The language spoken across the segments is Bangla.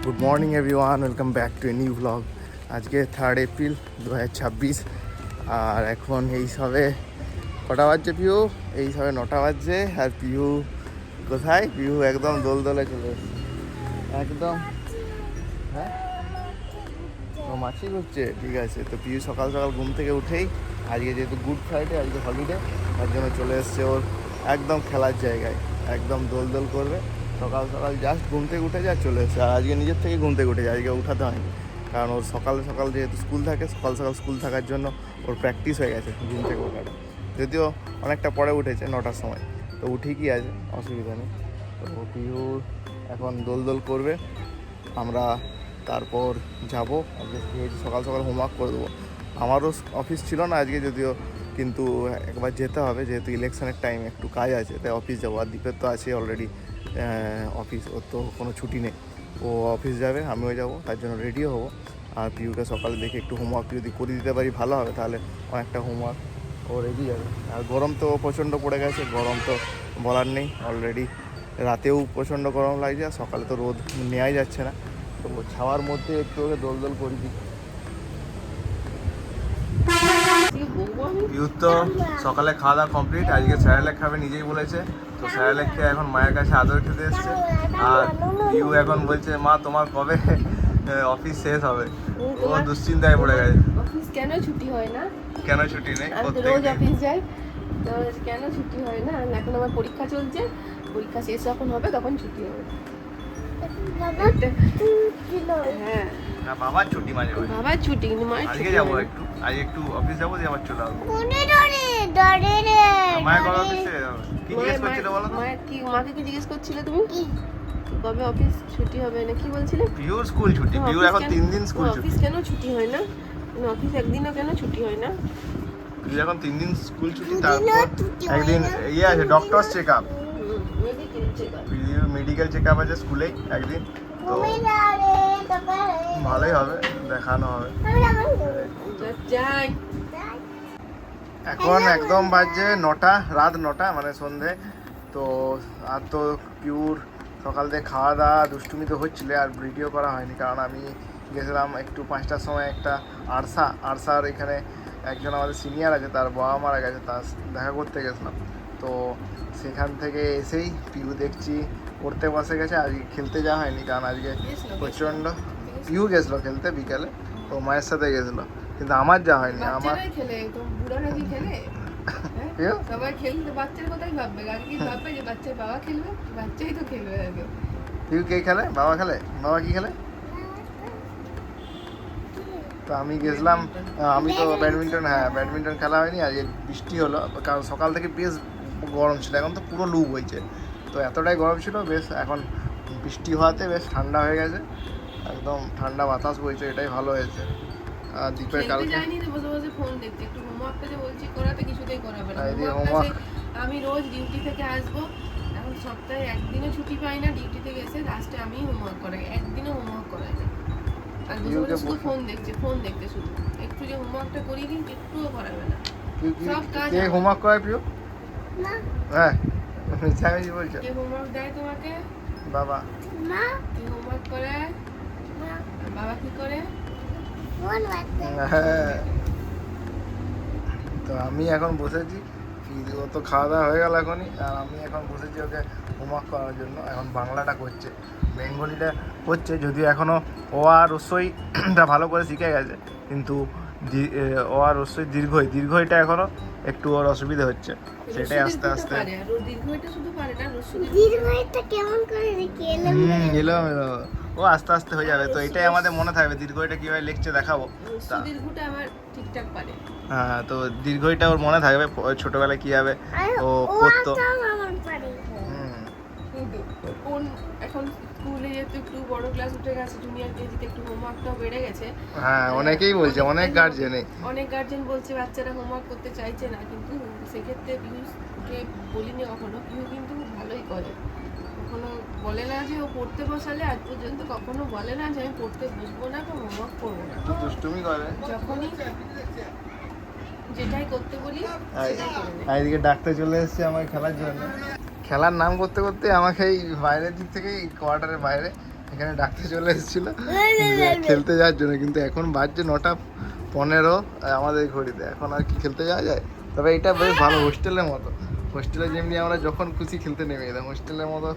Good morning everyone, welcome back to a new blog. আজকে 3 এপ্রিল 2026 আর এখন এই সবে কটা বাজছে পিউ? এই সবে 9টা বাজছে। আর পিউ কোথায়? পিউ একদম দোলদোলে চলে এসেছে একদম। হ্যাঁ, ও মাছি ঘুরছে, ঠিক আছে। তো পিউ সকাল সকাল ঘুম থেকে উঠেই আজকে যেহেতু গুড ফ্রাইডে, আজকে হলিডে, তার জন্য চলে এসছে ওর একদম খেলার জায়গায়। একদম দোল করবে। সকাল সকাল জাস্ট ঘুম থেকে উঠে যা চলে এসছে। আর আজকে নিজের থেকে ঘুম থেকে উঠেছে, আজকে উঠাতে হয়নি, কারণ ওর সকাল সকাল যেহেতু স্কুল থাকে, সকাল সকাল স্কুল থাকার জন্য ওর প্র্যাকটিস হয়ে গেছে ঘুম থেকে ওঠাটা। যদিও অনেকটা পরে উঠেছে, 9টার সময়, তো উঠে কি আছে, অসুবিধা নেই। তো পিউ এখন দোল করবে, আমরা তারপর যাব। আজকে সকাল সকাল হোমওয়ার্ক করে দেবো। আমারও অফিস ছিল না আজকে যদিও, কিন্তু একবার যেতে হবে, যেহেতু ইলেকশনের টাইম একটু কাজ আছে, তাই অফিস যাবো। আর দ্বীপের তো আছে অলরেডি অফিস, ওর তো কোনো ছুটি নেই, ও অফিস যাবে, আমিও যাব, তার জন্য রেডিও হবো। আর পিউকে সকালে দেখে একটু হোমওয়ার্ক যদি করে দিতে পারি ভালো হবে, তাহলে অনেকটা হোমওয়ার্ক ও রেডি যাবে। আর গরম তো প্রচণ্ড পড়ে গেছে, গরম তো বলার নেই। অলরেডি রাতেও প্রচণ্ড গরম লাগছে, আর সকালে তো রোদ নেওয়াই যাচ্ছে না। তো ছাওয়ার মধ্যে একটু ওকে দোল করে দিই। পিউ তো সকালে খাওয়া দাওয়া কমপ্লিট, আজকে স্যারেলেক খাবে নিজেই বলেছে। তো স্যারেলেক খেয়ে এখন মায়ের কাছে আদর খেতে এসছে। আর পিউ এখন বলছে, মা তোমার কবে অফিস শেষ হবে? ও দুশ্চিন্তায় পড়ে গেছে। অফিস কেন ছুটি হয় না? কেন ছুটি নেই? আমি তো রোজ অফিস যাই, তো কেন ছুটি হয় না? এখন আমার পরীক্ষা চলছে, পরীক্ষা শেষ যখন হবে তখন ছুটি হবে। হ্যাঁ, না, বাবার ছুটি মাঝে মাঝে। বাবার ছুটি, কিন্তু মায়ের আজকে ছুটি যাবো হয় না। একটু, আজ একটু অফিস যাবো, দিয়ে আবার চলে আসবো। মায়ের মায়ের কবে অফিসে কি জিজ্ঞেস করছিল বলো তো? মাকে কি জিজ্ঞেস করছিলে তুমি? কবে অফিস ছুটি হবে না কি বলছিলে? পিউর স্কুল ছুটি, পিউর এখন 3 দিন স্কুল ছুটি। অফিস কেন ছুটি হয় না? অফিস একদিনও কেন ছুটি হয় না? পিউর এখন 3 দিন স্কুল ছুটি, তারপর একদিন ইয়ে আছে, doctors check up, medical check up আছে স্কুলেই একদিন। তো ভালোই হবে, দেখানো হবে। যাই, এখন একদম বাজে 9টা, রাত 9টা, মানে সন্ধে। তো আর তো পিউর সকাল থেকে খাওয়া দাওয়া দুষ্টুমি তো হচ্ছিল, আর ভিডিও করা হয়নি, কারণ আমি গেছিলাম একটু 5টার সময় একটা আরসার এখানে একজন আমাদের সিনিয়র আছে, তার বাবা মারা গেছে, তার দেখা করতে গেছিলাম। তো সেখান থেকে এসেই পিউ দেখছি পড়তে বসে গেছে। আজকে খেলতে যাওয়া হয়নি, কারণ আজকে প্রচণ্ড। পিউ গেছিলো খেলতে বিকালে, তো মায়ের সাথে গেছিলো, কিন্তু আমার যাওয়া হয়নি। আমার খেলে তো বুড়ারা কি খেলে? সবাই খেলতে, বাচ্চার কথাই ভাববে, আর কি ভাববে যে বাচ্চার বাবা খেলবে? বাচ্চাই তো খেলবে আগে। পিউ কে খেলে? বাবা খেলে? বাবা কি খেলে? তো আমি গেছিলাম, আমি তো ব্যাডমিন্টন, হ্যাঁ ব্যাডমিন্টন খেলা হয়নি। আজকে বৃষ্টি হলো, কারণ সকাল থেকে বেশ গরম ছিল, এখন তো পুরো লু বইছে। তো এতটাই গরম ছিল, বেশ এখন বৃষ্টি হওয়াতে বেশ ঠান্ডা হয়ে গেছে, একদম ঠান্ডা বাতাস বইছে, এটাই ভালো হয়েছে। আর দ্বীপের কালকে যাইনি রে, বসে বসে ফোন দেখতে। একটু হোমওয়ার্কটা যে বলছি করাতে, কিছুতেই করাবে না। হোমওয়ার্ক আমি রোজ ডিউটি থেকে আসবো, এখন সপ্তাহে একদিনও ছুটি পাই না, ডিউটি থেকে এসে লাস্টে আমি হোমওয়ার্ক করাই, একদিনও হোমওয়ার্ক করাই না। আর বসে বসে শুধু ফোন দেখতে শুধু। একটু যে হোমওয়ার্কটা করি, কিন্তু একটুও করাবে না। সব কাজ কে হোমওয়ার্ক করে প্রিয়? না, হ্যাঁ, মিছামিছি বলছো। কে হোমওয়ার্ক দেয় তোমাকে? বাবা। না, কে হোমওয়ার্ক করে? না, বাবা কি করে? হ্যাঁ, তো আমি এখন বসেছি, ও তো খাওয়া দাওয়া হয়ে গেল এখনই, আর আমি এখন বসেছি ওকে হোমওয়ার্ক করার জন্য। এখন বাংলাটা করছে, বেঙ্গলিটা করছে, যদিও এখনও ও আর রস্যইটা ভালো করে শিখে গেছে, কিন্তু ও আর রস্যই দীর্ঘইটা এখনও একটু ওর অসুবিধা হচ্ছে, সেটাই আস্তে আস্তে। এলো ও আস্তে আস্তে হয়ে যাবে। তো এটাই আমাদের মনে থাকবে, দীর্ঘইটা কীভাবে লিখছে দেখাবো। হ্যাঁ, তো দীর্ঘইটা ওর মনে থাকবে, ছোটবেলায় কীভাবে ও পড়তো। এখন স্কুলে যেহেতু একটু বড় ক্লাস উঠে গেছে, জুনিয়র কেজিতে একটু হোমওয়ার্কটাও বেড়ে গেছে। হ্যাঁ, অনেকেই বলছে, অনেক গার্জেন বলছে বাচ্চারা হোমওয়ার্ক করতে চাইছে না, কিন্তু সেক্ষেত্রে পিউকে বলিনি কখনো, পিউ কিন্তু ভালোই করে। কখনো বলে না যে ও পড়তে বসালে, আজ পর্যন্ত কখনো বলে না যে আমি পড়তে বসবো না বা হোমওয়ার্ক করবো না। দুষ্টুমি করে, যখনই যেটাই করতে বলি সেটাই করে নেয়। এদিকে ডাকতে চলে এসেছে আমাকে খেলার জন্য। খেলার নাম করতে করতে আমাকে এই বাইরের দিক থেকে, এই কোয়ার্টারের বাইরে এখানে ডাকতে চলে এসেছিল খেলতে যাওয়ার জন্য, কিন্তু এখন বাজছে 9:15 আমাদের ঘড়িতে, এখন আর কি খেলতে যাওয়া যায়। তবে এটা বেশ ভালো, হোস্টেলের মতো। হোস্টেলে যেমনি আমরা যখন খুশি খেলতে নেমে যেতাম, হোস্টেলের মতো।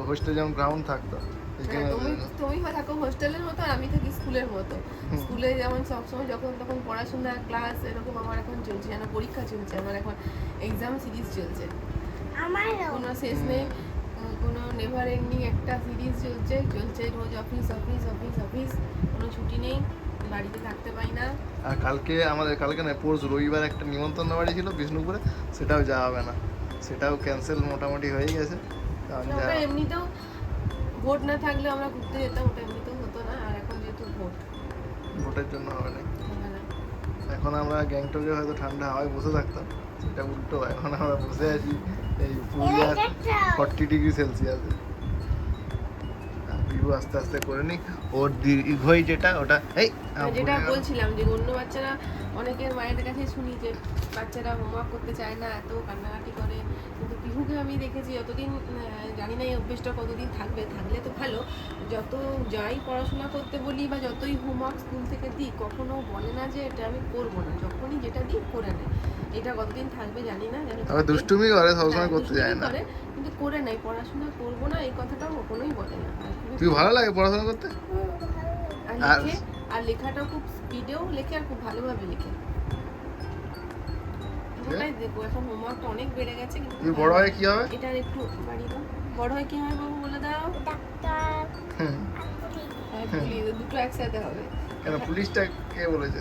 হোস্টেলে যেমন গ্রাউন্ড থাকতো এখানে। তুমি থাকো হোস্টেলের মতো, আর আমি থাকি স্কুলের মতো। স্কুলে যেমন সবসময় যখন তখন পড়াশোনা ক্লাস এরকম, আমার এখন চলছে যেন পরীক্ষা চলছে, আমার এখন এক্সাম সিরিজ চলছে, কোনো শেষ নেই, কোনো নেভার এন্ডিং একটা সিরিজ চলছে রোজ অফিস অফিস অফিস অফিস, কোনো ছুটি নেই, বাড়িতে থাকতে পাই না। আর কালকে না পরশু রবিবার একটা নিমন্ত্রণ বাড়ি ছিল বিষ্ণুপুরে, সেটাও যাওয়া হবে না, সেটাও ক্যান্সেল মোটামুটি হয়ে গেছে। আমরা এমনিতেও ভোট না থাকলে আমরা ঘুরতে যেতাম, ওটা এমনিতেও হতো না, আর এখন যেহেতু ভোটের জন্য হবে না। হবে না। এখন আমরা গ্যাংটকে হয়তো ঠান্ডা হাওয়ায় বসে থাকতাম, সেটা উল্টো, এখন আমরা বসে আছি এই পুরুলিয়ার 40°C। ভিউ আস্তে আস্তে করে নি। ওর দীর্ঘই যেটা ওটা যেটা বলছিলাম যে অন্য বাচ্চারা, অনেকের মায়ের কাছে শুনি যে বাচ্চারা হোমওয়ার্ক করতে চায় না, এত কান্নাকাটি করে, কিন্তু পিহুকে আমি দেখেছি যতদিন, জানি না এই অভ্যেসটা কতদিন থাকবে, থাকলে তো ভালো। যত যাই পড়াশোনা করতে বলি বা যতই হোমওয়ার্ক স্কুল থেকে দিই, কখনো বলে না যে এটা আমি করবো না, যখনই যেটা দিই করে নেয়। এটা কতদিন থাকবে জানি না, যেন দুষ্টুমি করে, সবসময় করতে যায় না, কিন্তু করে নেয়, পড়াশোনা করবো না এই কথাটাও কখনোই বলে না। তুই ভালো লাগে পড়াশোনা করতে? আর লেখাটাও খুব স্পিডেও লেখে, আর খুব ভালোভাবে লেখে। ওটাই দেখো, এখন হোমওয়ার্কটা অনেক বেড়ে গেছে। তুই বড় হয়ে কি হবে? এটা একটু বাড়ি দাও। বড় হয়ে কি হবে বাবু বলে দাও? ডাক্তার। পুলিশ, দুটো একসাথে হবে। কেন পুলিশটা কে বলেছে?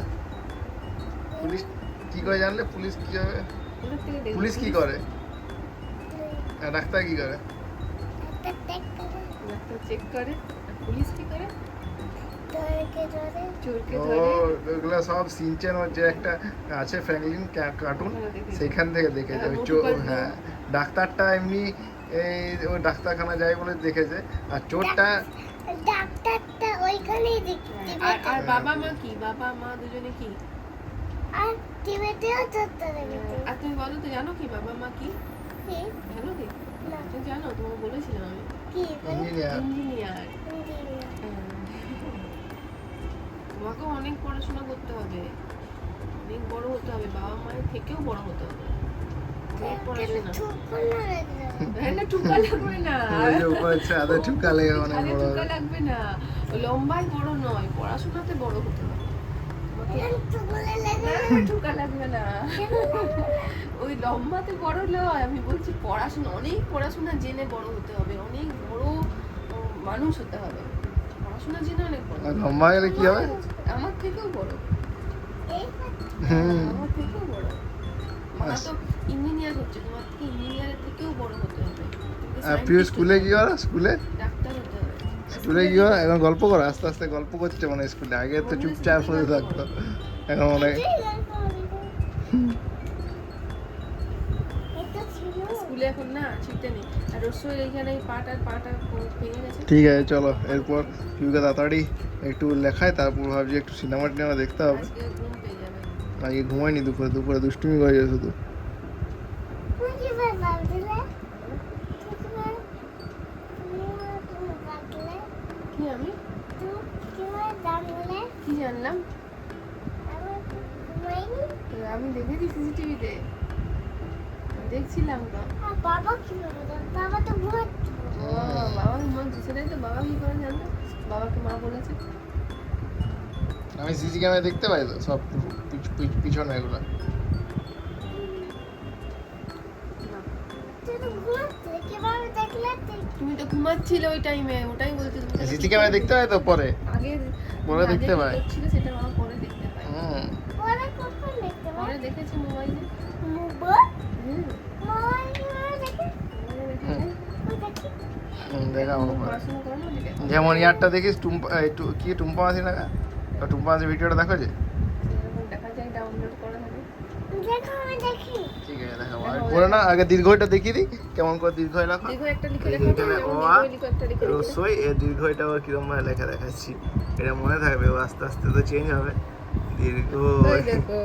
পুলিশ কি করে জানলে পুলিশ কি হবে? পুলিশ কি করে? ডাক্তার কি করে? ডাক্তার চেক করে। পুলিশ কি করে? ওগুলো সব সিনচেন, ওর যে একটা আছে ফ্র্যাঙ্কলিন কার্টুন, সেইখান থেকে দেখেছে। হ্যাঁ, ডাক্তারটা এমনি ওই ডাক্তারখানা যায় বলে দেখেছে, আর চোরটা ডাক্তারটা ওইখানেই দেখতে। আর বাবা মা কি? বাবা মা দুজনে কি? আর টিভিতেও চলতে দেখেছে। আর তুমি বলো তো, জানো কি বাবা মা কি? জানো কি? না। তুমি জানো, তোমাকে বলেছিলাম আমি। কি? ইঞ্জিনিয়ার। তোমাকেও অনেক পড়াশোনা করতে হবে, অনেক বড় হতে হবে, বাবা মায়ের থেকেও বড় হতে হবে। অনেক পড়াশোনা। হ্যাঁ না, টুকা লাগবে না। টুকা লাগবে না, লম্বাই বড় নয়, পড়াশোনাতে বড় হতে হবে। টুকা লাগবে না, ওই লম্বাতে বড় নয়, আমি বলছি পড়াশোনা, অনেক পড়াশোনা জেনে বড় হতে হবে, অনেক বড় মানুষ হতে হবে। পড়াশোনা জেনে অনেক বড়। লম্বা গেলে কি হবে? আমার থেকেও বড়, আমার থেকেও বড়। মা তো ইঞ্জিনিয়ার হচ্ছে, তোমার থেকে ইঞ্জিনিয়ারের থেকেও বড় হতে হবে। প্রিয় স্কুলে কি করো? স্কুলে ডাক্তার হতে হবে। স্কুলে কি করো? এখন গল্প করো, আস্তে আস্তে গল্প করছে মানে স্কুলে। আগে তো চুপচাপ হয়ে থাকতো, এখন অনেক। স্কুলে এখন না ছিটতে নেই, আর রসই এইখানে পাটা ভেঙে গেছে। ঠিক আছে, চলো এরপর পিউকে তাড়াতাড়ি একটু লেখায়, তারপর ভাবছি একটু সিনেমা টিনেমা দেখতে হবে। আজকে ঘুম পেয়ে যাবে। আগে ঘুমাইনি, দুপুরে দুষ্টুমি করে শুধু। কি আমি কি জানলাম? আমি দেখেছি সিসিটিভিতে, দেখছিলাম তো। বাবা কি বলে? বাবা তো ঘুমাচ্ছে। ও বাবা ঘুমাচ্ছে, সেটাই তো। বাবা কি করে জানতো? বাবাকে মা বলেছে। আমি সিসি ক্যামেরা দেখতে পাই তো সব পিছনে এগুলো। তুমি তো ঘুমাচ্ছিলে ওই টাইমে, ওটাই বলতে। সিসি ক্যামেরা দেখতে পাই তো পরে, আগে পরে দেখতে পাই। ছিল সেটা বাবা পরে দেখতে পায়। পরে কখন দেখতে পাই? পরে দেখেছি মোবাইলে। মোবাইল? হুম, মোবাইল দেখে? মোবাইলে দেখেছি। দেখা পড়াশোনা করো না, দেখে। যেমন ইয়ারটা দেখিস টুম্পা মাসি না, টুম্পা মাসির ভিডিওটা দেখো যে, এরকম দেখা যায়, ডাউনলোড করা হবে। দেখো আমি দেখি। ঠিক আছে দেখাবো। আর পরে না আগে দীর্ঘইটা দেখিয়ে দিই, কেমন করে দীর্ঘই লেখা। দেখো একটা লিখে লেখা তো, লিখো একটা লিখে লেখা। রসই এর দীর্ঘইটা আবার কিরকম ভাবে লেখা দেখাচ্ছি, এটা মনে থাকবে, ও আস্তে আস্তে তো চেঞ্জ হবে। দীর্ঘ ওই দেখো,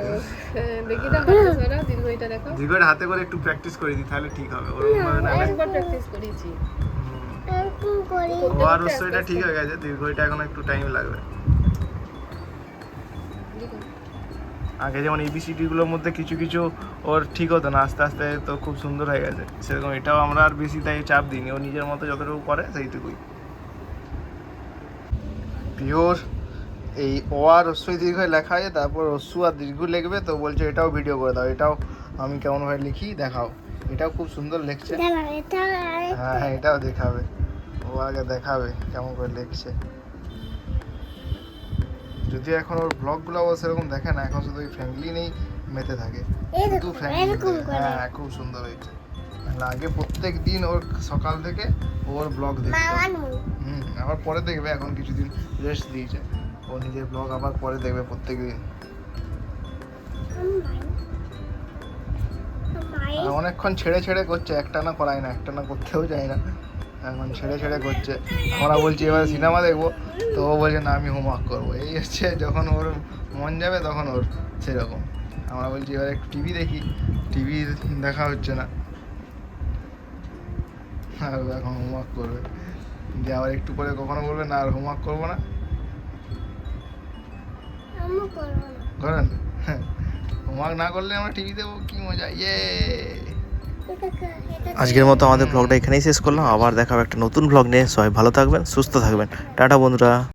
দেখি তো হাতে ধরো, দীর্ঘইটা দেখো। দীর্ঘইটা হাতে করে একটু প্র্যাকটিস করে দিই, তাহলে ঠিক হবে। ওরকম ভাবে না একবার প্র্যাকটিস করেছি। করি। করতে ও আর করতে রস্যইটা আস্তে ঠিক হয়ে গেছে, দীর্ঘইটা এখন একটু টাইম লাগবে। দেখুন, আগে যেমন এবিসিডি গুলোর মধ্যে কিছু কিছু ওর ঠিক হতো না, আস্তে আস্তে তো খুব সুন্দর হয়ে গেছে। সেরকম এটাও আমরা আর বেশি তাই চাপ দিইনি, ও নিজের মতো যতটুকু করে সেইটুকুই। পিওর এই ও আর রস্যই দীর্ঘই লেখা আছে, তারপর রস্যু আর দীর্ঘ লিখবে, তো বলছে এটাও ভিডিও করে দাও, এটাও আমি কেমনভাবে লিখি দেখাও। এটাও খুব সুন্দর লিখছে। দাঁড়া, এটা হ্যাঁ হ্যাঁ, এটাও দেখাবে, ও আগে দেখাবে কেমন করে লিখছে। যদিও এখন ওর ব্লগগুলো ও সেরকম দেখে না, এখন শুধু ওই ফ্যামিলি নেই মেতে থাকে, শুধু এরকম ফ্যামিলি। করে। হ্যাঁ খুব সুন্দর হয়েছে। আগে প্রত্যেক দিন ওর সকাল থেকে ওর ব্লগ দেখতো। মামার মুখ। আবার পরে দেখবে, এখন কিছুদিন রেস্ট দিয়েছে, ও নিজের ব্লগ আবার পরে দেখবে প্রত্যেক দিন। আর অনেকক্ষণ ছেড়ে ছেড়ে করছে, একটানা করায় না, একটানা করতেও যায় না, এখন ছেড়ে ছেড়ে করছে। আমরা বলছি এবার সিনেমা দেখবো, তো ও বলছে না আমি হোমওয়ার্ক করবো। এই হচ্ছে যখন ওর মন যাবে তখন ওর সেরকম। আমরা বলছি এবার একটু টিভি দেখি, টিভি দেখা হচ্ছে না, আর ও এখন হোমওয়ার্ক করবে। দিয়ে আবার একটু পরে কখনো বলবে না আর হোমওয়ার্ক করবো না, আমি করবো না। করেন হোমওয়ার্ক না করলে আমরা টিভি দেবো, কি মজা, ইয়ে। আজকের মতো আমাদের ব্লগটা এখানেই শেষ করলাম, আবার দেখাবো একটা নতুন ব্লগ নিয়ে। সবাই ভালো থাকবেন, সুস্থ থাকবেন, টাটা বন্ধুরা।